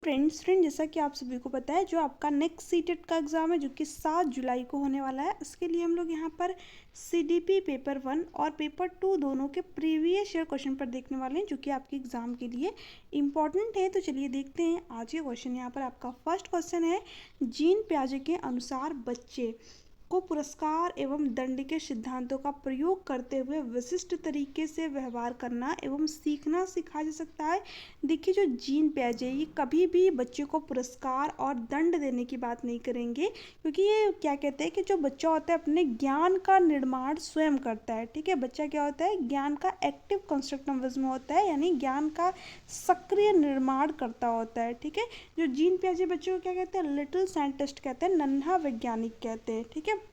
Friend जैसा कि आप सभी को पता है जो आपका नेक्स्ट सीटेट का एग्ज़ाम है जो कि 7 जुलाई को होने वाला है। इसके लिए हम लोग यहाँ पर सीडीपी पेपर 1 और पेपर 2 दोनों के प्रीवियस ईयर क्वेश्चन पर देखने वाले हैं जो कि आपके एग्ज़ाम के लिए इम्पॉर्टेंट है। तो चलिए देखते हैं आज के क्वेश्चन। यहाँ पर आपका फर्स्ट क्वेश्चन है, जीन पियाजे के अनुसार बच्चे को पुरस्कार एवं दंड के सिद्धांतों का प्रयोग करते हुए विशिष्ट तरीके से व्यवहार करना एवं सीखना सिखाया जा सकता है। देखिए जो जीन पियाजे ये कभी भी बच्चे को पुरस्कार और दंड देने की बात नहीं करेंगे, क्योंकि ये क्या कहते हैं कि जो बच्चा होता है अपने ज्ञान का निर्माण स्वयं करता है। ठीक है, बच्चा क्या होता है, ज्ञान का एक्टिव कंस्ट्रक्टिविज्म होता है, यानी ज्ञान का सक्रिय निर्माण करता होता है। ठीक है, जो जीन पियाजे बच्चे को क्या कहते हैं, लिटिल साइंटिस्ट कहते हैं, नन्हा वैज्ञानिक कहते हैं। ठीक है,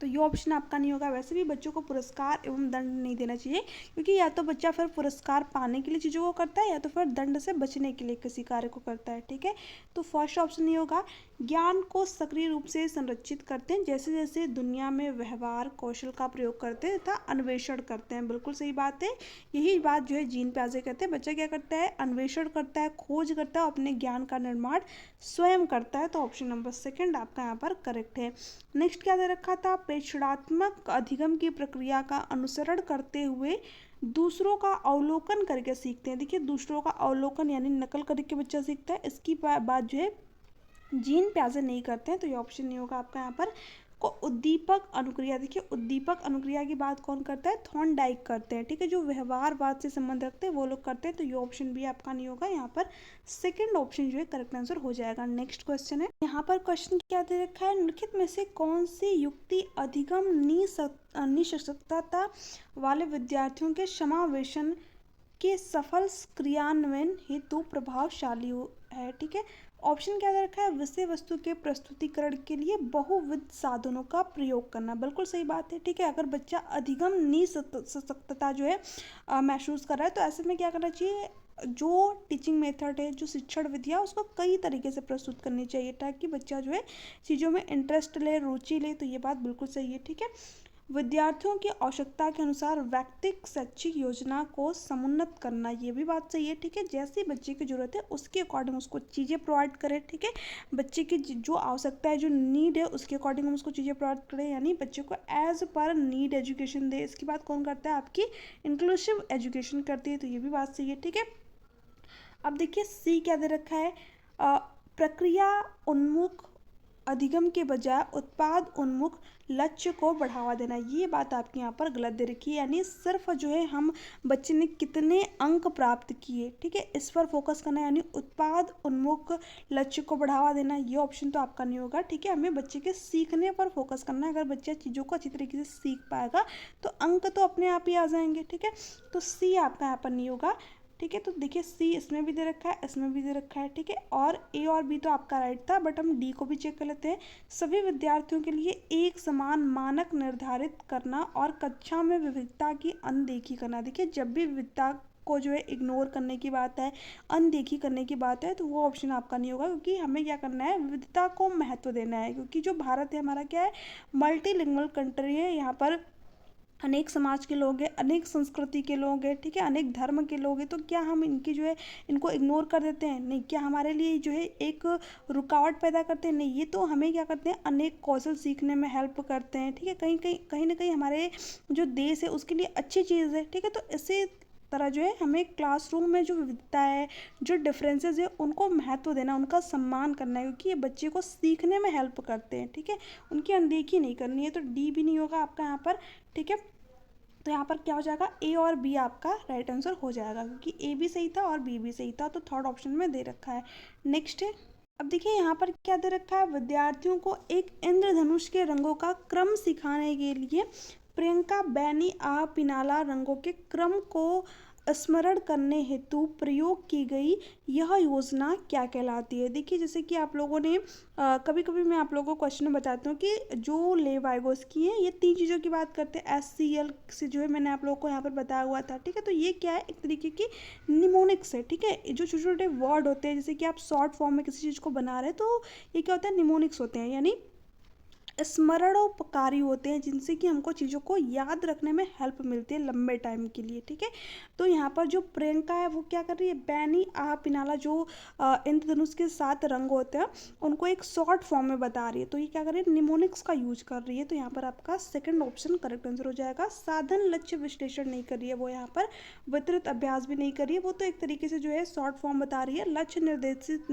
तो ये ऑप्शन आपका नहीं होगा। वैसे भी बच्चों को पुरस्कार एवं दंड नहीं देना चाहिए, क्योंकि या तो बच्चा फिर पुरस्कार पाने के लिए चीज़ों को करता है या तो फिर दंड से बचने के लिए किसी कार्य को करता है। ठीक है, तो फर्स्ट ऑप्शन नहीं होगा। ज्ञान को सक्रिय रूप से संरक्षित करते हैं, जैसे जैसे दुनिया में व्यवहार कौशल का प्रयोग करते हैं तथा अन्वेषण करते हैं। बिल्कुल सही बात है, यही बात जो है जीन पियाजे कहते हैं। बच्चा क्या करता है, अन्वेषण करता है, खोज करता है, अपने ज्ञान का निर्माण स्वयं करता है। तो ऑप्शन नंबर सेकंड आपका यहाँ पर करेक्ट है। नेक्स्ट क्या दे रखा था, प्रेक्षणात्मक अधिगम की प्रक्रिया का अनुसरण करते हुए दूसरों का अवलोकन करके सीखते हैं। देखिए दूसरों का अवलोकन यानी नकल करके बच्चा सीखता है, इसकी बात जो है जीन पियाजे नहीं करते हैं। तो ये ऑप्शन नहीं होगा आपका यहाँ पर। को उद्दीपक अनुक्रिया, देखिए उद्दीपक अनुक्रिया की बात कौन करता है, थॉर्नडाइक करते हैं। ठीक है, जो व्यवहारवाद से संबंध रखते हैं वो लोग करते हैं। तो ये ऑप्शन भी आपका नहीं होगा। यहाँ पर सेकंड ऑप्शन जो है करेक्ट आंसर हो जाएगा। नेक्स्ट क्वेश्चन है, यहाँ पर क्वेश्चन क्या दे रखा है, निम्नलिखित में से कौन सी युक्ति अधिगम निःशक्तता वाले विद्यार्थियों के समावेशन के सफल क्रियान्वयन हेतु प्रभावशाली है। ठीक है, ऑप्शन क्या दे रखा है, विषय वस्तु के प्रस्तुतिकरण के लिए बहुविध साधनों का प्रयोग करना। बिल्कुल सही बात है। ठीक है, अगर बच्चा अधिगम निःशक्तता जो है महसूस कर रहा है, तो ऐसे में क्या करना चाहिए, जो टीचिंग मेथड है, जो शिक्षण विधियाँ, उसको कई तरीके से प्रस्तुत करनी चाहिए ताकि बच्चा जो है चीज़ों में इंटरेस्ट ले, रुचि ले। तो ये बात बिल्कुल सही है। ठीक है, विद्यार्थियों की आवश्यकता के अनुसार व्यक्तिगत शैक्षिक योजना को समुन्नत करना, ये भी बात सही है। ठीक है, जैसी बच्चे की ज़रूरत है उसके अकॉर्डिंग उसको चीज़ें प्रोवाइड करें। ठीक है, बच्चे की जो आवश्यकता है, जो नीड है, उसके अकॉर्डिंग हम उसको चीज़ें प्रोवाइड करें, यानी बच्चे को एज पर नीड एजुकेशन दे। इसकी बात कौन करता है, आपकी इंक्लूसिव एजुकेशन करती है। तो ये भी बात सही है। ठीक है, अब देखिए सी क्या दे रखा है, प्रक्रिया उन्मुख अधिगम के बजाय उत्पाद उन्मुख लक्ष्य को बढ़ावा देना। ये बात आपके यहाँ पर गलत दे रखी है, यानी सिर्फ जो है हम बच्चे ने कितने अंक प्राप्त किए, ठीक है, इस पर फोकस करना, यानी उत्पाद उन्मुख लक्ष्य को बढ़ावा देना। ये ऑप्शन तो आपका नहीं होगा। ठीक है, हमें बच्चे के सीखने पर फोकस करना है। अगर बच्चा चीज़ों को अच्छी तरीके से सीख पाएगा तो अंक तो अपने आप ही आ जाएंगे। ठीक है, तो सी आपका यहाँ पर नहीं होगा। ठीक है, तो देखिए सी इसमें भी दे रखा है, इसमें भी दे रखा है। ठीक है, और ए और बी तो आपका राइट था, बट हम डी को भी चेक कर लेते हैं। सभी विद्यार्थियों के लिए एक समान मानक निर्धारित करना और कक्षा में विविधता की अनदेखी करना। देखिए जब भी विविधता को जो है इग्नोर करने की बात है, अनदेखी करने की बात है, तो वो ऑप्शन आपका नहीं होगा, क्योंकि हमें क्या करना है, विविधता को महत्व देना है। क्योंकि जो भारत है हमारा क्या है, मल्टीलिंगुअल कंट्री है। यहाँ पर अनेक समाज के लोग हैं, अनेक संस्कृति के लोग हैं। ठीक है, अनेक धर्म के लोग हैं। तो क्या हम इनकी जो है इनको इग्नोर कर देते हैं? नहीं। क्या हमारे लिए जो है एक रुकावट पैदा करते हैं? नहीं। ये तो हमें क्या करते हैं, अनेक कौशल सीखने में हेल्प करते हैं। ठीक है, कहीं ना कहीं हमारे जो देश है उसके लिए अच्छी चीज़ है। ठीक है, तो इसी तरह जो है हमें क्लासरूम में जो विविधता है, जो डिफरेंसेस है, उनको महत्व देना, उनका सम्मान करना है, क्योंकि ये बच्चे को सीखने में हेल्प करते हैं। ठीक है, उनकी अनदेखी नहीं करनी है। तो डी भी नहीं होगा आपका यहाँ पर। ठीक है, तो यहाँ पर क्या हो जाएगा, ए और बी आपका राइट आंसर हो जाएगा, क्योंकि ए भी सही था और बी भी सही था। तो थर्ड ऑप्शन में दे रखा है। नेक्स्ट है, अब देखिए यहाँ पर क्या दे रखा है, विद्यार्थियों को एक इंद्रधनुष के रंगों का क्रम सिखाने के लिए प्रियंका बैनी आ पिनाला रंगों के क्रम को स्मरण करने हेतु प्रयोग की गई यह योजना क्या कहलाती है। देखिए जैसे कि आप लोगों ने कभी कभी मैं आप लोगों को क्वेश्चन बताती हूँ कि जो लेवाइगोस्की है, ये तीन चीज़ों की बात करते हैं। SCL से जो है मैंने आप लोगों को यहाँ पर बताया हुआ था। ठीक है, तो ये क्या है, एक तरीके की निमोनिक्स है। ठीक है, जो छोटे छोटे वर्ड होते हैं, जैसे कि आप शॉर्ट फॉर्म में किसी चीज़ को बना रहे हैं, तो ये क्या होता है, निमोनिक्स होते हैं, यानी स्मरणोपकारी होते हैं, जिनसे कि हमको चीज़ों को याद रखने में हेल्प मिलती है लंबे टाइम के लिए, ठीक है। तो यहाँ पर जो प्रियंका है वो क्या कर रही है, बैनी आ पिनाला जो इंद्रधनुष के 7 रंग होते हैं उनको एक शॉर्ट फॉर्म में बता रही है। तो ये क्या कर रही है, निमोनिक्स का यूज कर रही है। तो यहाँ पर आपका सेकंड ऑप्शन करेक्ट आंसर हो जाएगा। साधन लक्ष्य विश्लेषण नहीं कर रही है वो, यहाँ पर वितरित अभ्यास भी नहीं कर रही है वो, तो एक तरीके से जो है शॉर्ट फॉर्म बता रही है। लक्ष्य निर्देशित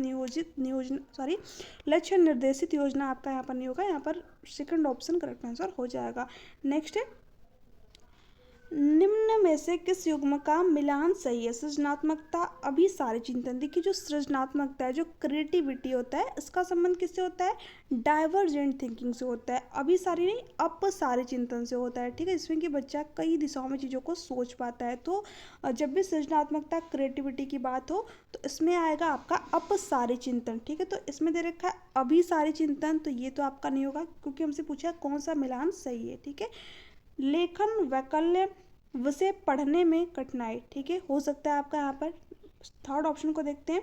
लक्ष्य निर्देशित योजना आपका यहाँ पर नहीं होगा, यहाँ पर सेकंड ऑप्शन करेक्ट आंसर हो जाएगा। नेक्स्ट है, निम्न में से किस युग्म का मिलान सही है, सृजनात्मकता अभिसारी चिंतन। देखिए जो सृजनात्मकता है, जो क्रिएटिविटी होता है, इसका संबंध किससे होता है, डाइवर्जेंट थिंकिंग से होता है। अभिसारी नहीं, अपसारी चिंतन से होता है, ठीक है, जिसमें कि बच्चा कई दिशाओं में चीज़ों को सोच पाता है। तो जब भी सृजनात्मकता क्रिएटिविटी की बात हो तो इसमें आएगा आपका अपसारी चिंतन, ठीक है। तो इसमें दे रखा है अभिसारी चिंतन, तो ये तो आपका नहीं होगा क्योंकि हमसे पूछा है कौन सा मिलान सही है, ठीक है। लेखन वैकल्य विषय पढ़ने में कठिनाई, ठीक है, हो सकता है आपका यहाँ पर। थर्ड ऑप्शन को देखते हैं,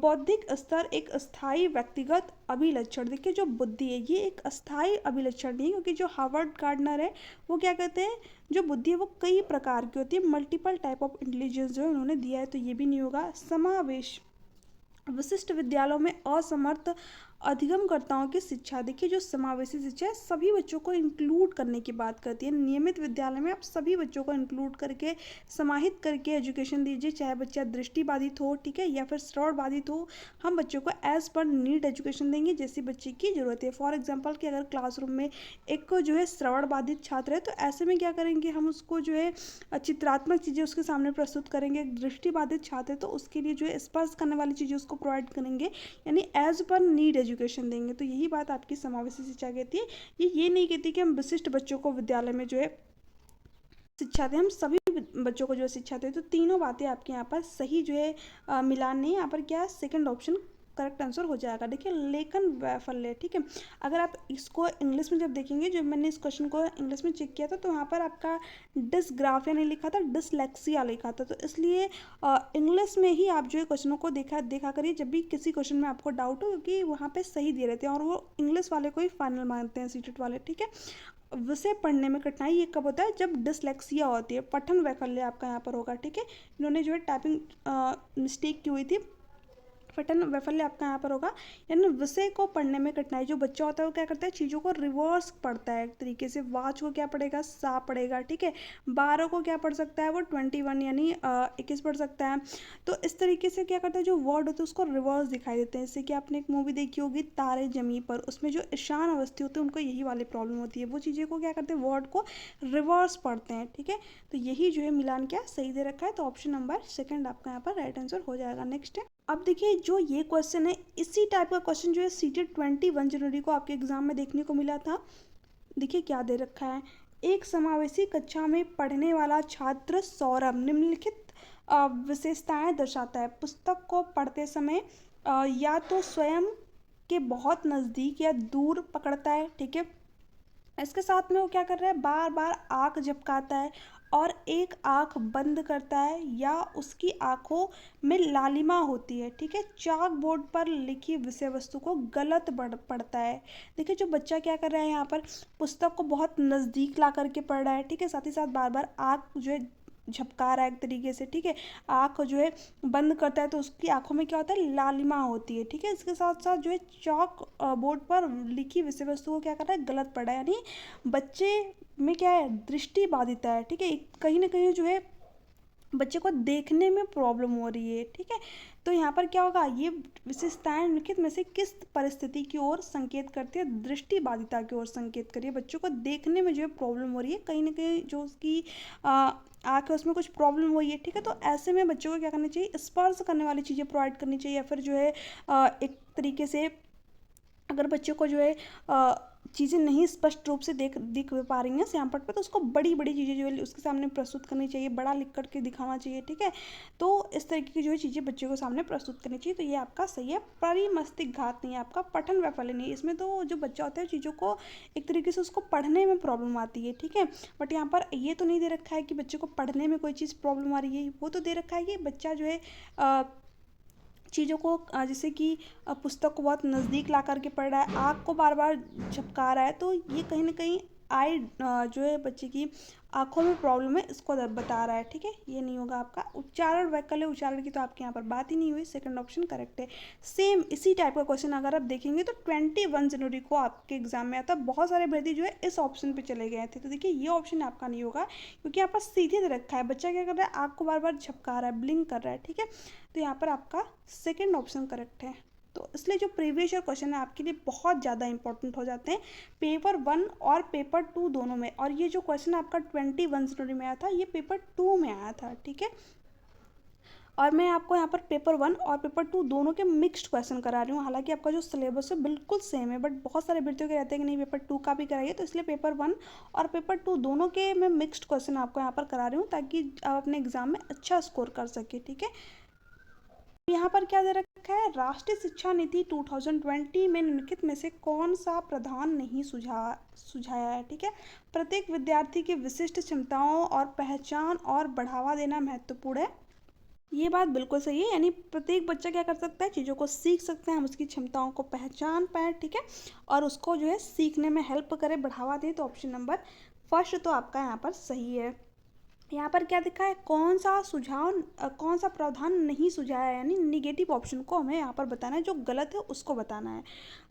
बौद्धिक स्तर एक अस्थायी व्यक्तिगत अभिलक्षण। देखिए जो बुद्धि है ये एक अस्थायी अभिलक्षण नहीं है, क्योंकि जो हार्वर्ड गार्डनर है वो क्या कहते हैं, जो बुद्धि है वो कई प्रकार की होती है, मल्टीपल टाइप ऑफ इंटेलिजेंस जो है उन्होंने दिया है, तो ये भी नहीं होगा। समावेश विशिष्ट विद्यालयों में असमर्थ अधिगमकर्ताओं की शिक्षा। देखिए जो समावेशी शिक्षा है सभी बच्चों को इंक्लूड करने की बात करती है। नियमित विद्यालय में आप सभी बच्चों को इंक्लूड करके समाहित करके एजुकेशन दीजिए, चाहे बच्चा दृष्टिबाधित हो, ठीक है, या फिर श्रवणबाधित हो। हम बच्चों को एज पर नीड एजुकेशन देंगे जैसी बच्चे की ज़रूरत है। फॉर एग्जाम्पल कि अगर क्लासरूम में एक जो है श्रवणबाधित छात्र है तो ऐसे में क्या करेंगे, हम उसको जो है चित्रात्मक चीज़ें उसके सामने प्रस्तुत करेंगे। दृष्टिबाधित छात्र है तो उसके लिए जो है स्पर्श करने वाली चीज़ें उसको प्रोवाइड करेंगे, यानी एज पर नीड एजुकेशन देंगे। तो यही बात आपकी समावेशी शिक्षा कहती है। ये नहीं कहती कि हम विशिष्ट बच्चों को विद्यालय में जो है शिक्षा दें, हम सभी बच्चों को जो है शिक्षा दें। तो तीनों बातें आपके यहाँ पर सही जो है मिलान नहीं है, यहाँ पर क्या है, सेकंड ऑप्शन करेक्ट आंसर हो जाएगा। देखिए लेखन वैफल्य, ठीक है, अगर आप इसको इंग्लिश में जब देखेंगे, जो मैंने इस क्वेश्चन को इंग्लिश में चेक किया था तो वहाँ पर आपका डिसग्राफिया नहीं लिखा था, डिसलेक्सिया लिखा था। तो इसलिए इंग्लिश में ही आप जो है क्वेश्चनों को देखा करिए जब भी किसी क्वेश्चन में आपको डाउट हो, क्योंकि वहाँ पे सही दे रहे थे और वो इंग्लिश वाले को ही फाइनल मानते हैं, सीटेट वाले, ठीक है। विषय पढ़ने में कठिनाई ये कब होता है, जब डिसलेक्सिया होती है। पठन वैकल्य आपका यहाँ पर होगा, ठीक है, इन्होंने जो है टाइपिंग मिस्टेक की हुई थी। पठन वैफल्य आपका यहाँ पर होगा, यानी विषय को पढ़ने में कठिनाई। जो बच्चा होता है वो क्या करता है, चीज़ों को रिवर्स पढ़ता है एक तरीके से। वाच को क्या पढ़ेगा, सा पढ़ेगा, ठीक है। 12 को क्या पढ़ सकता है वो, 21 यानी 21 पढ़ सकता है। तो इस तरीके से क्या करता है, जो वर्ड होते हैं उसको रिवर्स दिखाई देते हैं। जैसे कि आपने एक मूवी देखी होगी तारे जमी पर, उसमें जो ईशान अवस्थी होते हैं उनको यही वाली प्रॉब्लम होती है, वो चीज़ें को क्या करते हैं, वर्ड को रिवर्स पढ़ते हैं, ठीक है। तो यही जो है मिलान क्या सही दे रखा है, तो ऑप्शन नंबर सेकंड आपका यहाँ पर राइट आंसर हो जाएगा। नेक्स्ट है, अब देखिए जो ये क्वेश्चन है इसी टाइप का क्वेश्चन जो है सीटेट 21 जनवरी को आपके एग्जाम में देखने को मिला था। देखिए क्या दे रखा है, एक समावेशी कक्षा में पढ़ने वाला छात्र सौरभ निम्नलिखित विशेषताएं दर्शाता है। पुस्तक को पढ़ते समय या तो स्वयं के बहुत नज़दीक या दूर पकड़ता है, ठीक है। इसके साथ में वो क्या कर रहा है, बार बार आँख झपकाता है और एक आँख बंद करता है या उसकी आँखों में लालिमा होती है, ठीक है। चाक बोर्ड पर लिखी विषय वस्तु को गलत पढ़ता है। देखिए जो बच्चा क्या कर रहा है, यहाँ पर पुस्तक को बहुत नज़दीक ला करके पढ़ रहा है, ठीक है, साथ ही साथ बार बार आँख जो है झपका रहा है एक तरीके से, ठीक है। आँख जो है बंद करता है तो उसकी आंखों में क्या होता है, लालिमा होती है, ठीक है। इसके साथ साथ जो है चॉक बोर्ड पर लिखी विषय वस्तु को क्या कर रहा है, गलत पढ़ा है, यानी बच्चे में क्या है, दृष्टि बाधित है, ठीक है। कहीं ना कहीं जो है बच्चे को देखने में प्रॉब्लम हो रही है, ठीक है। तो यहाँ पर क्या होगा, ये विशेषताएं निम्नलिखित में से किस परिस्थिति की ओर संकेत करती है, दृष्टि बाधिता की ओर संकेत करिए। बच्चों को देखने में जो है प्रॉब्लम हो रही है, कहीं ना कहीं जो उसकी आँख है उसमें कुछ प्रॉब्लम हो रही है, ठीक है। तो ऐसे में बच्चों को क्या करना चाहिए, स्पर्श करने वाली चीज़ें प्रोवाइड करनी चाहिए, या फिर जो है एक तरीके से अगर बच्चे को जो है चीज़ें नहीं स्पष्ट रूप से दिख पा रही हैं श्यामपट्ट पे, तो उसको बड़ी बड़ी चीज़ें जो है उसके सामने प्रस्तुत करनी चाहिए, बड़ा लिख करके दिखाना चाहिए, ठीक है। तो इस तरीके की जो है चीज़ें बच्चे को सामने प्रस्तुत करनी चाहिए। तो ये आपका सही है। परिमस्तिष्क घात नहीं है आपका, पठन वैफल्य नहीं है। इसमें तो जो बच्चा होता है चीज़ों को एक तरीके से उसको पढ़ने में प्रॉब्लम आती है, ठीक है। बट यहाँ पर ये तो नहीं दे रखा है कि बच्चे को पढ़ने में कोई चीज़ प्रॉब्लम आ रही है, वो तो दे रखा है कि बच्चा जो है चीज़ों को जैसे कि पुस्तक को बहुत नज़दीक ला करके पढ़ रहा है, आँख को बार बार झपका रहा है, तो ये कहीं ना कहीं आई जो है बच्चे की आँखों में प्रॉब्लम है, इसको बता रहा है। ठीक है, ये नहीं होगा आपका। उच्चारण वैकल्य उच्चारण की तो आपके यहाँ पर बात ही नहीं हुई, सेकंड ऑप्शन करेक्ट है। सेम इसी टाइप का क्वेश्चन अगर आप देखेंगे तो 21 जनवरी को आपके एग्जाम में आता है। बहुत सारे अभ्यर्थी जो है इस ऑप्शन पे चले गए थे, तो देखिए ये ऑप्शन आपका नहीं होगा, क्योंकि यहाँ पर सीधे दे रखा है, बच्चा क्या कर रहा है, आँख को बार बार झपका रहा है, ब्लिंक कर रहा है। ठीक है, तो यहाँ पर आपका सेकेंड ऑप्शन करेक्ट है। तो इसलिए जो प्रीवियस ईयर क्वेश्चन है आपके लिए बहुत ज़्यादा इंपॉर्टेंट हो जाते हैं पेपर 1 और पेपर 2 दोनों में। और ये जो क्वेश्चन आपका 21 जनवरी में आया था, ये पेपर 2 में आया था। ठीक है, और मैं आपको यहाँ पर पेपर 1 और पेपर 2 दोनों के मिक्स्ड क्वेश्चन करा रही हूँ। हालांकि आपका जो सिलेबस है बिल्कुल सेम है, बट बहुत सारे विद्यार्थियों के रहते हैं कि नहीं पेपर 2 का भी कराइए, तो इसलिए पेपर 1 और पेपर 2 दोनों के मैं मिक्स्ड क्वेश्चन आपको यहाँ पर करा रही हूँ, ताकि आप अपने एग्जाम में अच्छा स्कोर कर सके। ठीक है, यहाँ पर क्या दे रखा है, राष्ट्रीय शिक्षा नीति 2020 में निम्नलिखित में से कौन सा प्रावधान नहीं सुझाया है। ठीक है, प्रत्येक विद्यार्थी की विशिष्ट क्षमताओं और पहचान और बढ़ावा देना महत्वपूर्ण है। ये बात बिल्कुल सही है, यानी प्रत्येक बच्चा क्या कर सकता है, चीज़ों को सीख सकते हैं, हम उसकी क्षमताओं को पहचान पाए। ठीक है, और उसको जो है सीखने में हेल्प करें, बढ़ावा दें। तो ऑप्शन नंबर फर्स्ट तो आपका यहाँ पर सही है। यहाँ पर क्या दिखा है, कौन सा सुझाव कौन सा प्रावधान नहीं सुझाया, यानी निगेटिव ऑप्शन को हमें यहाँ पर बताना है, जो गलत है उसको बताना है।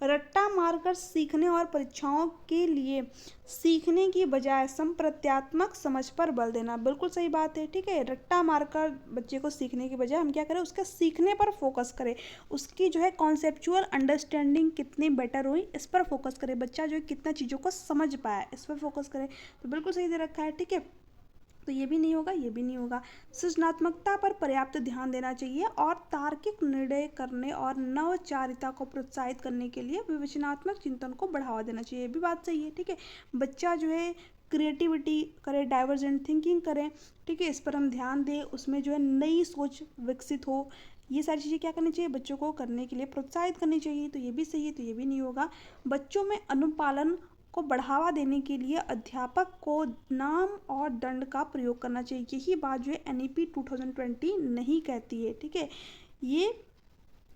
रट्टा मारकर सीखने और परीक्षाओं के लिए सीखने की बजाय संप्रत्यात्मक समझ पर बल देना, बिल्कुल सही बात है। ठीक है, रट्टा मारकर बच्चे को सीखने की बजाय हम क्या करें, उसके सीखने पर फोकस करें, उसकी जो है कॉन्सेप्चुअल अंडरस्टैंडिंग कितनी बेटर हुई इस पर फोकस करें, बच्चा जो है कितना चीज़ों को समझ पाया इस पर फोकस करें। तो बिल्कुल सही दे रखा है। ठीक है, तो ये भी नहीं होगा, ये भी नहीं होगा। सृजनात्मकता पर पर्याप्त ध्यान देना चाहिए और तार्किक निर्णय करने और नवचारिता को प्रोत्साहित करने के लिए विवेचनात्मक चिंतन को बढ़ावा देना चाहिए, ये भी बात सही है। ठीक है, बच्चा जो है क्रिएटिविटी करे, डाइवर्जेंट थिंकिंग करें। ठीक है, इस पर हम ध्यान दें, उसमें जो है नई सोच विकसित हो, ये सारी चीज़ें क्या करनी चाहिए, बच्चों को करने के लिए प्रोत्साहित करनी चाहिए। तो ये भी सही है, तो ये भी नहीं होगा। बच्चों में अनुपालन को बढ़ावा देने के लिए अध्यापक को नाम और दंड का प्रयोग करना चाहिए, यही बात जो है NEP 2020 नहीं कहती है। ठीक है, ये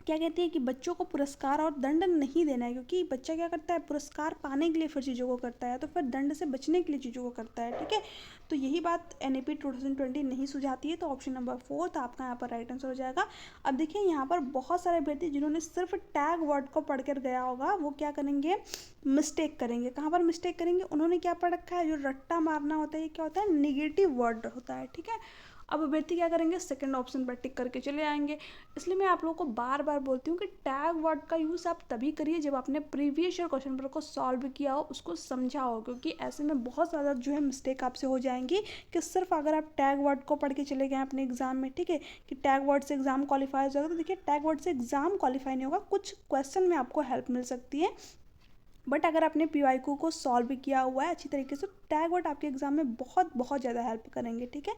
क्या कहती है कि बच्चों को पुरस्कार और दंड नहीं देना है, क्योंकि बच्चा क्या करता है, पुरस्कार पाने के लिए फिर चीज़ों को करता है, तो फिर दंड से बचने के लिए चीज़ों को करता है। ठीक है, तो यही बात NEP 2020 नहीं सुझाती है, तो ऑप्शन नंबर 4 आपका यहाँ पर राइट आंसर हो जाएगा। अब देखिए यहाँ पर बहुत सारे अभ्यर्थी जिन्होंने सिर्फ टैग वर्ड को पढ़ कर गया होगा, वो क्या करेंगे, मिस्टेक करेंगे। कहाँ पर मिस्टेक करेंगे, उन्होंने क्या पढ़ रखा है, जो रट्टा मारना होता है ये क्या होता है, निगेटिव वर्ड होता है। ठीक है, अब अभ्यर्थी क्या करेंगे, सेकंड ऑप्शन पर टिक करके चले आएंगे। इसलिए मैं आप लोगों को बार बार बोलती हूँ कि टैग वर्ड का यूज़ आप तभी करिए जब आपने प्रीवियस ईयर क्वेश्चन पेपर को सॉल्व किया हो, उसको समझा हो, क्योंकि ऐसे में बहुत ज़्यादा जो है मिस्टेक आपसे हो जाएंगी कि सिर्फ अगर आप टैग वर्ड को पढ़ के चले गए अपने एग्जाम में। ठीक है, कि टैग वर्ड से एग्जाम क्वालिफाई हो जाएगा, तो देखिए टैग वर्ड से एग्जाम क्वालिफाई नहीं होगा, कुछ क्वेश्चन में आपको हेल्प मिल सकती है, बट अगर आपने PYQ को सॉल्व किया हुआ है अच्छी तरीके से, तो टैग वर्ड आपके एग्जाम में बहुत बहुत ज़्यादा हेल्प करेंगे। ठीक है,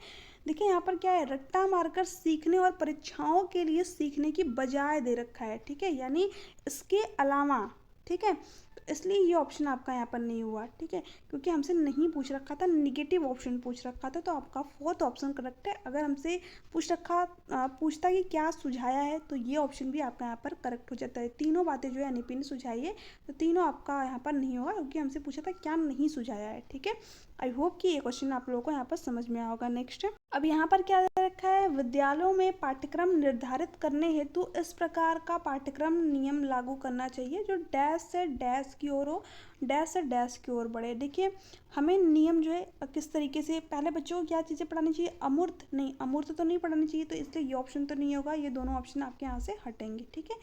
देखिए यहाँ पर क्या है, रट्टा मारकर सीखने और परीक्षाओं के लिए सीखने की बजाय दे रखा है। ठीक है, यानी इसके अलावा। ठीक है, तो इसलिए ये ऑप्शन आपका यहाँ पर नहीं हुआ। ठीक है, क्योंकि हमसे नहीं पूछ रखा था, निगेटिव ऑप्शन पूछ रखा था, तो आपका फोर्थ ऑप्शन करेक्ट है। अगर हमसे पूछता कि क्या सुझाया है, तो ये ऑप्शन भी आपका यहाँ पर करेक्ट हो जाता है। तीनों बातें जो है NEP ने सुझाई है, तो तीनों आपका यहाँ पर नहीं होगा, क्योंकि हमसे पूछा था क्या नहीं सुझाया है। ठीक है, आई होप कि ये क्वेश्चन आप लोगों को यहाँ पर समझ में आया होगा। नेक्स्ट, अब यहाँ पर क्या रखा है, विद्यालयों में पाठ्यक्रम निर्धारित करने हेतु इस प्रकार का पाठ्यक्रम नियम लागू करना चाहिए जो डैश से डैश की ओर हो, डैश से डैश की ओर बढ़े। देखिए हमें नियम जो है किस तरीके से, पहले बच्चों को क्या चीज़ें पढ़ानी चाहिए, अमूर्त नहीं, अमूर्त तो नहीं पढ़ानी चाहिए, तो इसलिए ये ऑप्शन तो नहीं होगा, ये दोनों ऑप्शन आपके यहाँ से हटेंगे। ठीक है,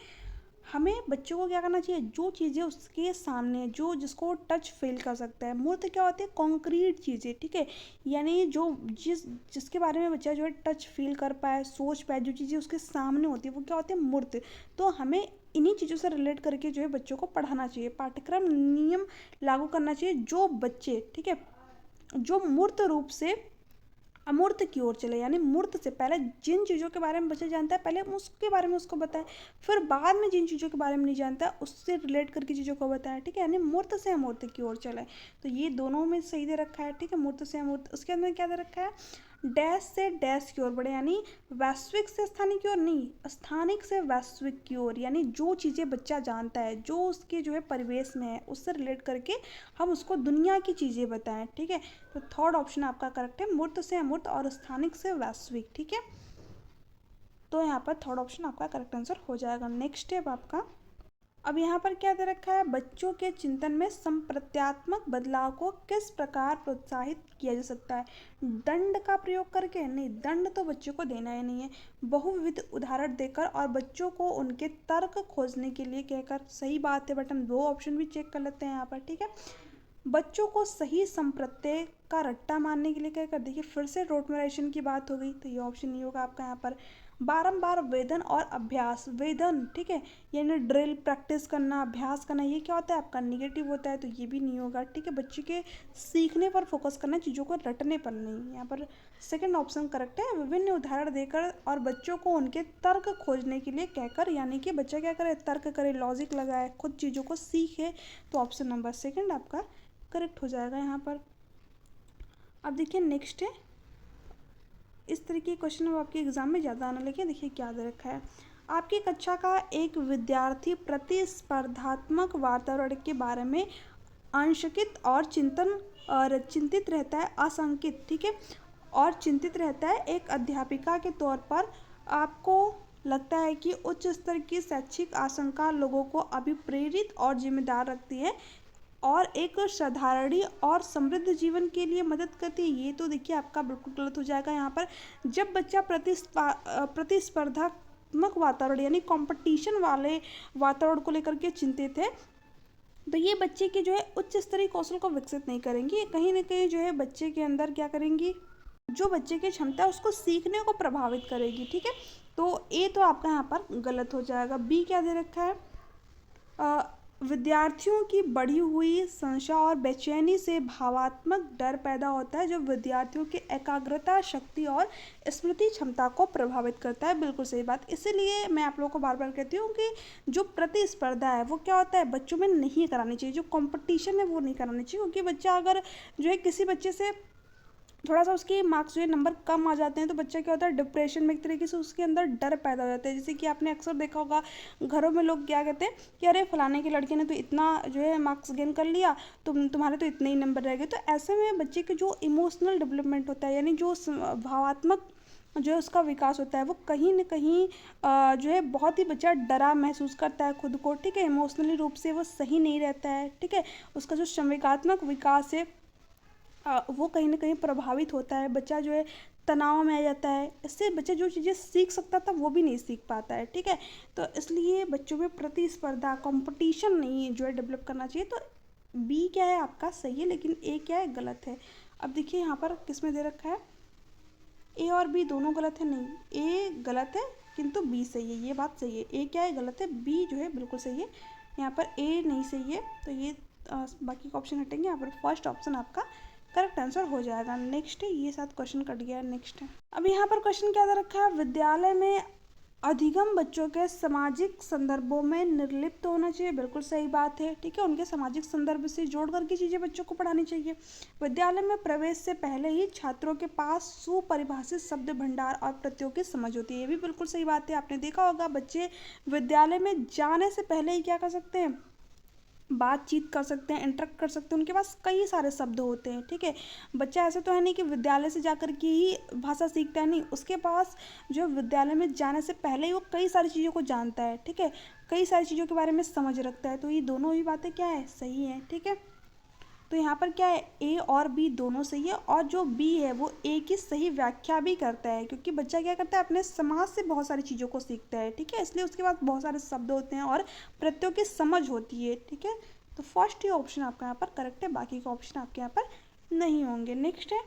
हमें बच्चों को क्या करना चाहिए, जो चीज़ें उसके सामने, जो जिसको टच फील कर सकता है। मूर्त क्या होती है, कॉन्क्रीट चीज़ें। ठीक है, यानी जो जिसके बारे में बच्चा जो है टच फील कर पाए, सोच पाए, जो चीज़ें उसके सामने होती है वो क्या होती है, मूर्त। तो हमें इन्हीं चीज़ों से रिलेट करके जो है बच्चों को पढ़ाना चाहिए, पाठ्यक्रम नियम लागू करना चाहिए जो बच्चे, ठीक है, जो मूर्त रूप से अमूर्त की ओर चले, यानी मूर्त से पहले जिन चीज़ों के बारे में बच्चा जानता है पहले उसके बारे में उसको बताए, फिर बाद में जिन चीज़ों के बारे में नहीं जानता है उससे रिलेट करके चीज़ों को बताए। ठीक है, यानी मूर्त से अमूर्त की ओर चले, तो ये दोनों में सही दे रखा है। ठीक है, मूर्त से अमूर्त। उसके अंदर क्या दे रखा है, डैश से डैश की ओर बढ़े, यानी वैश्विक से स्थानिक की ओर नहीं, स्थानिक से वैश्विक की ओर, यानी जो चीज़ें बच्चा जानता है, जो उसके जो है परिवेश में है, उससे रिलेट करके हम उसको दुनिया की चीज़ें बताएं। ठीक है, तो थर्ड ऑप्शन आपका करेक्ट है, मूर्त से अमूर्त और स्थानिक से वैश्विक। ठीक है, तो यहाँ पर थर्ड ऑप्शन आपका करेक्ट आंसर हो जाएगा। नेक्स्ट है आपका, अब यहाँ पर क्या दे रखा है, बच्चों के चिंतन में संप्रत्यात्मक बदलाव को किस प्रकार प्रोत्साहित किया जा सकता है। दंड का प्रयोग करके नहीं, दंड तो बच्चों को देना ही नहीं है, बहुविध उदाहरण देकर और बच्चों को उनके तर्क खोजने के लिए कहकर। सही बात है, बट हम दो ऑप्शन भी चेक कर लेते हैं यहाँ पर। ठीक है, बच्चों को सही संप्रत्यय का रट्टा मारने के लिए क्या कर, देखिए फिर से रोटमेराइजेशन की बात हो गई, तो ये ऑप्शन नहीं होगा आपका यहाँ पर। बारंबार वेदन और अभ्यास, वेदन ठीक है, यानी ड्रिल, प्रैक्टिस करना, अभ्यास करना, ये क्या होता है आपका निगेटिव होता है, तो ये भी नहीं होगा। ठीक है, बच्चे के सीखने पर फोकस करना, चीज़ों को रटने पर नहीं। यहाँ पर सेकंड ऑप्शन करेक्ट है, विभिन्न उदाहरण देकर और बच्चों को उनके तर्क खोजने के लिए कहकर, यानी कि बच्चा क्या करे, तर्क करे, लॉजिक लगाए, खुद चीज़ों को सीखे, तो ऑप्शन नंबर सेकंड आपका करेक्ट हो जाएगा यहाँ पर। अब देखिए नेक्स्ट है, इस तरह के क्वेश्चन अब आपके एग्जाम में ज़्यादा आने लगे। देखिए क्या दे रखा है, आपकी कक्षा का एक विद्यार्थी प्रतिस्पर्धात्मक वातावरण के बारे में आशंकित और चिंतित रहता है, आशंकित ठीक है, और चिंतित रहता है। एक अध्यापिका के तौर पर आपको लगता है कि उच्च स्तर की शैक्षिक आशंका लोगों को अभिप्रेरित और जिम्मेदार रखती है और एक साधारण और समृद्ध जीवन के लिए मदद करती है। ये तो देखिए आपका बिल्कुल गलत हो जाएगा यहाँ पर। जब बच्चा प्रतिस्पर्धात्मक वातावरण यानी कंपटीशन वाले वातावरण को लेकर के चिंतित है, तो ये बच्चे के जो है उच्च स्तरीय कौशल को विकसित नहीं करेंगी, कहीं ना कहीं जो है बच्चे के अंदर क्या करेंगी, जो बच्चे की क्षमता है उसको सीखने को प्रभावित करेगी। ठीक है, तो ए तो आपका यहाँ पर गलत हो जाएगा। बी क्या दे रखा है, विद्यार्थियों की बढ़ी हुई संशय और बेचैनी से भावात्मक डर पैदा होता है जो विद्यार्थियों की एकाग्रता, शक्ति और स्मृति क्षमता को प्रभावित करता है। बिल्कुल सही बात, इसीलिए मैं आप लोगों को बार बार कहती हूँ कि जो प्रतिस्पर्धा है वो क्या होता है बच्चों में नहीं करानी चाहिए, जो कंपटीशन है वो नहीं करानी चाहिए, क्योंकि बच्चा अगर जो है किसी बच्चे से थोड़ा सा उसके मार्क्स जो है नंबर कम आ जाते हैं तो बच्चा क्या होता है डिप्रेशन में, एक तरीके से उसके अंदर डर पैदा हो जाता है। जैसे कि आपने अक्सर देखा होगा घरों में लोग क्या कहते हैं कि अरे फलाने के लड़के ने तो इतना जो है मार्क्स गेन कर लिया, तुम्हारे तो इतने ही नंबर रह गए। तो ऐसे में बच्चे के जो इमोशनल डेवलपमेंट होता है, यानी जो भावात्मक जो है उसका विकास होता है, वो कहीं न कहीं जो है बहुत ही बच्चा डरा महसूस करता है खुद को। ठीक है, इमोशनली रूप से वो सही नहीं रहता है। ठीक है, उसका जो संवेगात्मक विकास है वो कहीं ना कहीं प्रभावित होता है, बच्चा जो है तनाव में आ जाता है, इससे बच्चा जो चीज़ें सीख सकता था वो भी नहीं सीख पाता है। ठीक है, तो इसलिए बच्चों में प्रतिस्पर्धा, कंपटीशन नहीं जो है डेवलप करना चाहिए। तो बी क्या है आपका सही है, लेकिन ए क्या है गलत है। अब देखिए यहाँ पर किस में दे रखा है, ए और बी दोनों गलत है, नहीं ए गलत है किंतु बी सही है, ये बात सही है। ए क्या है गलत है, बी जो है बिल्कुल सही है। यहाँ पर ए नहीं सही है, तो ये बाकी का ऑप्शन हटेंगे, यहाँ पर फर्स्ट ऑप्शन आपका करेक्ट आंसर हो जाएगा। नेक्स्ट है, ये साथ क्वेश्चन कट गया। नेक्स्ट है, अब यहाँ पर क्वेश्चन क्या दे रखा है, विद्यालय में अधिगम बच्चों के सामाजिक संदर्भों में निर्लिप्त होना चाहिए। बिल्कुल सही बात है। ठीक है, उनके सामाजिक संदर्भ से जोड़ करके चीज़ें बच्चों को पढ़ानी चाहिए। विद्यालय में प्रवेश से पहले ही छात्रों के पास सुपरिभाषित शब्द भंडार और प्रत्ययों की समझ होती है। ये भी बिल्कुल सही बात है। आपने देखा होगा बच्चे विद्यालय में जाने से पहले ही क्या कर सकते हैं, बातचीत कर सकते हैं, इंटरेक्ट कर सकते हैं, उनके पास कई सारे शब्द होते हैं। ठीक है, बच्चा ऐसा तो है नहीं कि विद्यालय से जाकर के ही भाषा सीखता है, नहीं, उसके पास जो विद्यालय में जाने से पहले ही वो कई सारी चीज़ों को जानता है। ठीक है, कई सारी चीज़ों के बारे में समझ रखता है। तो ये दोनों ही बातें क्या है, सही है। ठीक है, तो यहाँ पर क्या है, ए और बी दोनों सही है, और जो बी है वो ए की सही व्याख्या भी करता है, क्योंकि बच्चा क्या करता है अपने समाज से बहुत सारी चीज़ों को सीखता है। ठीक है, इसलिए उसके पास बहुत सारे शब्द होते हैं और प्रत्ययों की समझ होती है। ठीक है, तो फर्स्ट ही ऑप्शन आपका यहाँ पर करेक्ट है, बाकी का ऑप्शन आपके यहाँ पर नहीं होंगे। नेक्स्ट है,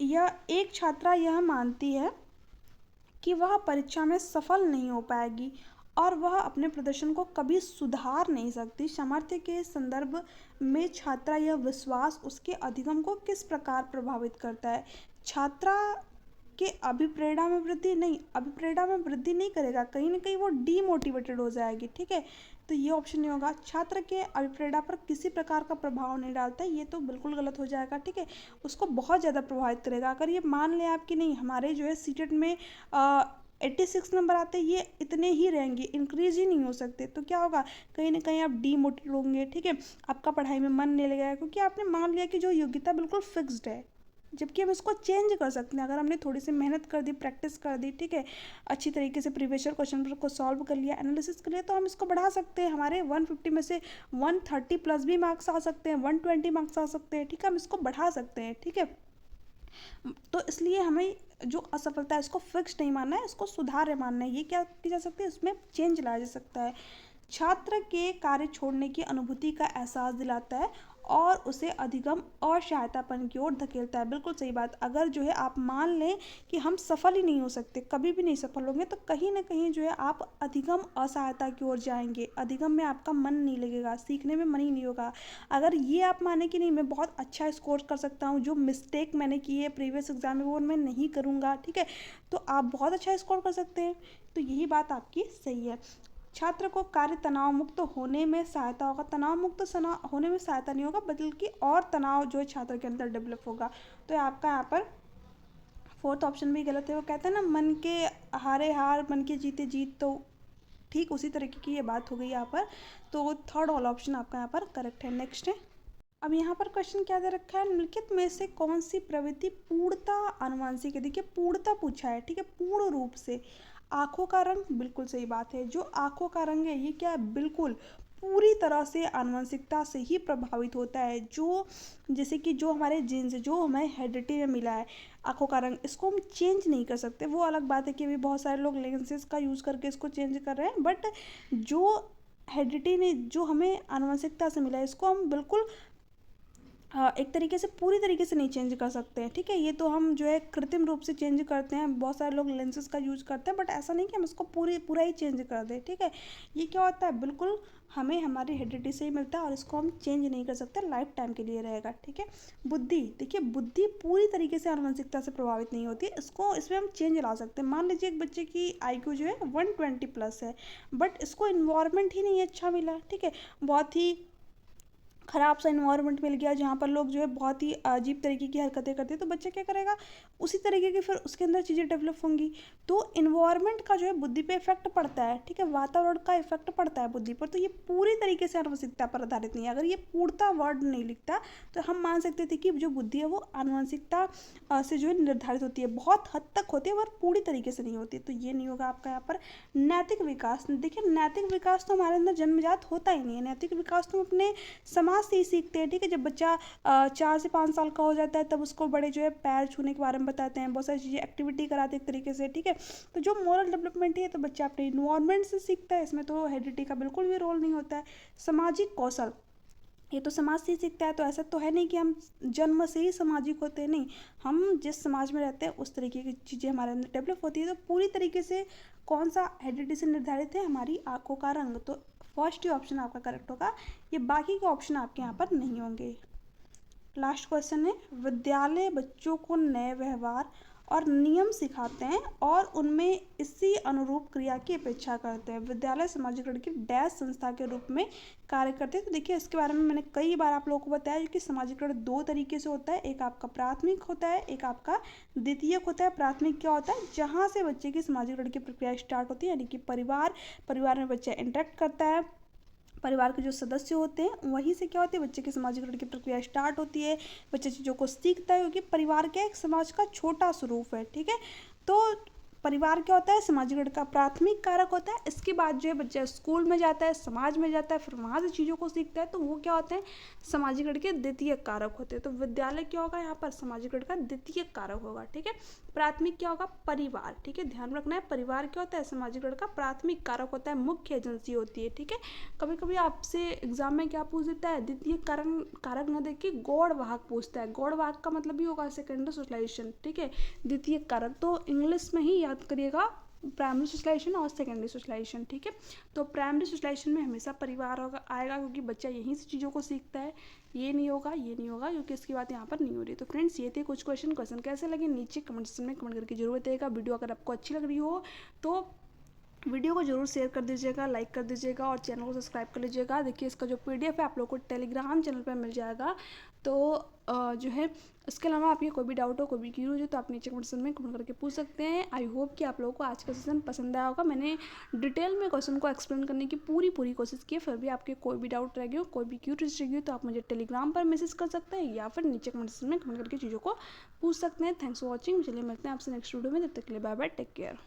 यह एक छात्रा यह मानती है कि वह परीक्षा में सफल नहीं हो पाएगी और वह अपने प्रदर्शन को कभी सुधार नहीं सकती। सामर्थ्य के संदर्भ में छात्रा यह विश्वास उसके अधिगम को किस प्रकार प्रभावित करता है। छात्रा कि अभिप्रेरणा में वृद्धि, नहीं, अभिप्रेरणा में वृद्धि नहीं करेगा, कहीं ना कहीं वो डीमोटिवेटेड हो जाएगी। ठीक है, तो ये ऑप्शन नहीं होगा। छात्र के अभिप्रेरणा पर किसी प्रकार का प्रभाव नहीं डालता, ये तो बिल्कुल गलत हो जाएगा। ठीक है, उसको बहुत ज़्यादा प्रभावित करेगा। अगर ये मान लें आप कि नहीं हमारे जो है सीटेट में 86 नंबर आते हैं, ये इतने ही रहेंगे, इंक्रीज ही नहीं हो सकते, तो क्या होगा, कहीं ना कहीं आप डीमोटिवेट होंगे। ठीक है, आपका पढ़ाई में मन नहीं लगेगा, क्योंकि आपने मान लिया कि जो योग्यता बिल्कुल फिक्स्ड है, जबकि हम इसको चेंज कर सकते हैं अगर हमने थोड़ी सी मेहनत कर दी, प्रैक्टिस कर दी। ठीक है, अच्छी तरीके से प्रीवियस ईयर क्वेश्चन पेपर को सॉल्व कर लिया, एनालिसिस कर लिया, तो हम इसको बढ़ा सकते हैं। हमारे 150 में से 130 प्लस भी मार्क्स आ सकते हैं, 120 मार्क्स आ सकते हैं। ठीक है, हम इसको बढ़ा सकते हैं। ठीक है, तो इसलिए हमें जो असफलता है इसको फिक्स नहीं मानना है, इसको सुधार मानना है। ये क्या की जा सकती है, इसमें चेंज लाया जा सकता है। छात्र के कार्य छोड़ने की अनुभूति का एहसास दिलाता है और उसे अधिगम और सहायतापन की ओर धकेलता है। बिल्कुल सही बात। अगर जो है आप मान लें कि हम सफल ही नहीं हो सकते, कभी भी नहीं सफल होंगे, तो कहीं ना कहीं जो है आप अधिगम असहायता की ओर जाएंगे, अधिगम में आपका मन नहीं लगेगा, सीखने में मन ही नहीं होगा। अगर ये आप माने कि नहीं मैं बहुत अच्छा स्कोर कर सकता हूँ, जो मिस्टेक मैंने की है प्रीवियस एग्जाम में वो मैं नहीं करूँगा, ठीक है, तो आप बहुत अच्छा स्कोर कर सकते हैं। तो यही बात आपकी सही है। छात्र को कार्य तनाव मुक्त होने में सहायता होगा, तनाव मुक्त होने में सहायता नहीं होगा, बल्कि और तनाव जो है छात्र के अंदर डेवलप होगा। तो आपका यहाँ पर फोर्थ ऑप्शन भी गलत है। वो कहते हैं ना, मन के हारे हार मन के जीते जीत, तो ठीक उसी तरीके की ये बात हो गई यहाँ पर। तो थर्ड वाला ऑप्शन आपका यहाँ पर करेक्ट है। नेक्स्ट है, अब यहाँ पर क्वेश्चन क्या दे रखा है, निम्नलिखित में से कौन सी प्रवृत्ति पूर्णतः आनुवंशिक है। देखिए पूर्णतः पूछा है, ठीक है, पूर्ण रूप से। आंखों का रंग, बिल्कुल सही बात है, जो आंखों का रंग है ये क्या है, बिल्कुल पूरी तरह से आनुवंशिकता से ही प्रभावित होता है। जो जैसे कि जो हमारे जीन्स, जो हमें हेरिडिटी में मिला है आंखों का रंग, इसको हम चेंज नहीं कर सकते। वो अलग बात है कि अभी बहुत सारे लोग लेंसेज का यूज़ करके इसको चेंज कर रहे हैं, बट जो हेरिडिटी ने जो हमें आनुवंशिकता से मिला है इसको हम बिल्कुल एक तरीके से पूरी तरीके से नहीं चेंज कर सकते हैं। ठीक है, ये तो हम जो है कृत्रिम रूप से चेंज करते हैं, बहुत सारे लोग लेंसेज का यूज़ करते हैं, बट ऐसा नहीं कि हम इसको पूरा ही चेंज कर दें। ठीक है, ये क्या होता है, बिल्कुल हमें हमारी हेरिडिटी से ही मिलता है और इसको हम चेंज नहीं कर सकते, लाइफ टाइम के लिए रहेगा। ठीक है, बुद्धि, देखिए बुद्धि पूरी तरीके से आनुवंशिकता से प्रभावित नहीं होती, इसमें हम चेंज ला सकते हैं। मान लीजिए एक बच्चे की IQ जो है 120 प्लस है, बट इसको इन्वायरमेंट ही नहीं अच्छा मिला। ठीक है, बहुत ही ख़राब सा इन्वायरमेंट मिल गया जहाँ पर लोग जो है बहुत ही अजीब तरीके की हरकतें करते हैं, तो बच्चा क्या करेगा, उसी तरीके की फिर उसके अंदर चीज़ें डेवलप होंगी। तो इन्वायरमेंट का जो है बुद्धि पे इफेक्ट पड़ता है। ठीक है, वातावरण का इफेक्ट पड़ता है बुद्धि पर। तो ये पूरी तरीके से आनुवंशिकता पर आधारित नहीं है। अगर ये पूर्णता वर्ड नहीं लिखता तो हम मान सकते थे कि जो बुद्धि है वो आनुवंशिकता से जो है निर्धारित होती है, बहुत हद तक होती है पर पूरी तरीके से नहीं होती। तो ये नहीं होगा आपका यहाँ पर। नैतिक विकास, देखिए नैतिक विकास तो हमारे अंदर जन्मजात होता ही नहीं है। नैतिक विकास तो हम अपने समाज से ही सीखते हैं। ठीक है, जब बच्चा 4 से 5 साल का हो जाता है तब उसको बड़े जो है पैर छूने के बारे में बताते हैं, बहुत सारी चीज़ें एक्टिविटी कराते हैं एक तरीके से। ठीक है, तो जो मोरल डेवलपमेंट है तो बच्चा अपने इन्वायरमेंट से सीखता है, इसमें तो हेरिडिटी का बिल्कुल भी रोल नहीं होता है। सामाजिक कौशल, ये तो समाज से ही सीखता है, तो ऐसा तो है नहीं कि हम जन्म से ही सामाजिक होते हैं, नहीं, हम जिस समाज में रहते हैं उस तरीके की चीज़ें हमारे अंदर डेवलप होती है। तो पूरी तरीके से कौन सा हेरिडिटी से निर्धारित है, हमारी आंखों का रंग। तो फर्स्ट ही ऑप्शन आपका करेक्ट होगा, ये बाकी के ऑप्शन आपके यहाँ पर नहीं होंगे। लास्ट क्वेश्चन है, विद्यालय बच्चों को नए व्यवहार और नियम सिखाते हैं और उनमें इसी अनुरूप क्रिया की अपेक्षा करते हैं। विद्यालय सामाजिकरण की डैश संस्था के रूप में कार्य करते हैं। तो देखिए इसके बारे में मैंने कई बार आप लोगों को बताया कि सामाजिकरण 2 तरीके से होता है, एक आपका प्राथमिक होता है, एक आपका द्वितीयक होता है। प्राथमिक क्या होता है, जहाँ से बच्चे की सामाजिकरण की प्रक्रिया स्टार्ट होती है, यानी कि परिवार में बच्चा इंटरेक्ट करता है, परिवार के जो सदस्य होते हैं वहीं से क्या होती है, बच्चे की सामाजिकरण की प्रक्रिया स्टार्ट होती है, बच्चे चीज़ों को सीखता है, क्योंकि परिवार क्या एक समाज का छोटा स्वरूप है। ठीक है, तो परिवार क्या होता है, सामाजिकरण का प्राथमिक कारक होता है। इसके बाद जो है बच्चा स्कूल में जाता है, समाज में जाता है, फिर वहाँ से चीज़ों को सीखता है, तो वो क्या होते हैं, सामाजिकरण के द्वितीय कारक होते हैं। तो विद्यालय क्या होगा, यहाँ पर सामाजिकरण का द्वितीय कारक होगा। ठीक है, प्राथमिक क्या होगा, परिवार। ठीक है, ध्यान रखना है, परिवार क्या होता है, सामाजिकरण का प्राथमिक कारक होता है, मुख्य एजेंसी होती है। ठीक है, कभी कभी आपसे एग्जाम में क्या पूछ देता है, द्वितीय कारक न देख के गौड़ वाहक पूछता है। गौड़ वाहक का मतलब भी होगा सेकेंडरी सोशलाइजेशन। ठीक है, द्वितीय कारक तो इंग्लिश में ही याद करिएगा, प्राइमरी सोशलाइजेशन और सेकेंडरी सोशलाइजेशन, ठीक है। तो प्राइमरी सोशलाइजेशन में हमेशा परिवार होगा आएगा, क्योंकि बच्चा यहीं से चीज़ों को सीखता है। ये नहीं होगा, ये नहीं होगा, क्योंकि इसकी बात यहाँ पर नहीं हो रही। तो फ्रेंड्स, ये थे कुछ क्वेश्चन कैसे लगे नीचे कमेंट सेक्शन में कमेंट करके जरूर बताइएगा। वीडियो अगर आपको अच्छी लग रही हो तो वीडियो को जरूर शेयर कर दीजिएगा, लाइक कर दीजिएगा और चैनल को सब्सक्राइब कर लीजिएगा। देखिए, इसका जो PDF है आप लोग को टेलीग्राम चैनल पर मिल जाएगा। तो जो है, इसके अलावा आपके कोई भी डाउट हो, कोई भी क्यूरी हो तो आप नीचे कमेंट सेक्शन में कमेंट करके पूछ सकते हैं। आई होप कि आप लोगों को आज का सेशन पसंद आया होगा। मैंने डिटेल में क्वेश्चन को एक्सप्लेन करने की पूरी कोशिश की है। फिर भी आपके कोई भी डाउट रह गए हो, कोई भी क्यूरीज रह गई हो, तो आप मुझे टेलीग्राम पर मैसेज कर सकते हैं या फिर नीचे कमेंट सेक्शन में कमेंट करके चीज़ों को पूछ सकते हैं। Thanks for watching. चलिए मिलते हैं आपसे नेक्स्ट वीडियो में, तब तक के लिए बाय बाय, टेक केयर।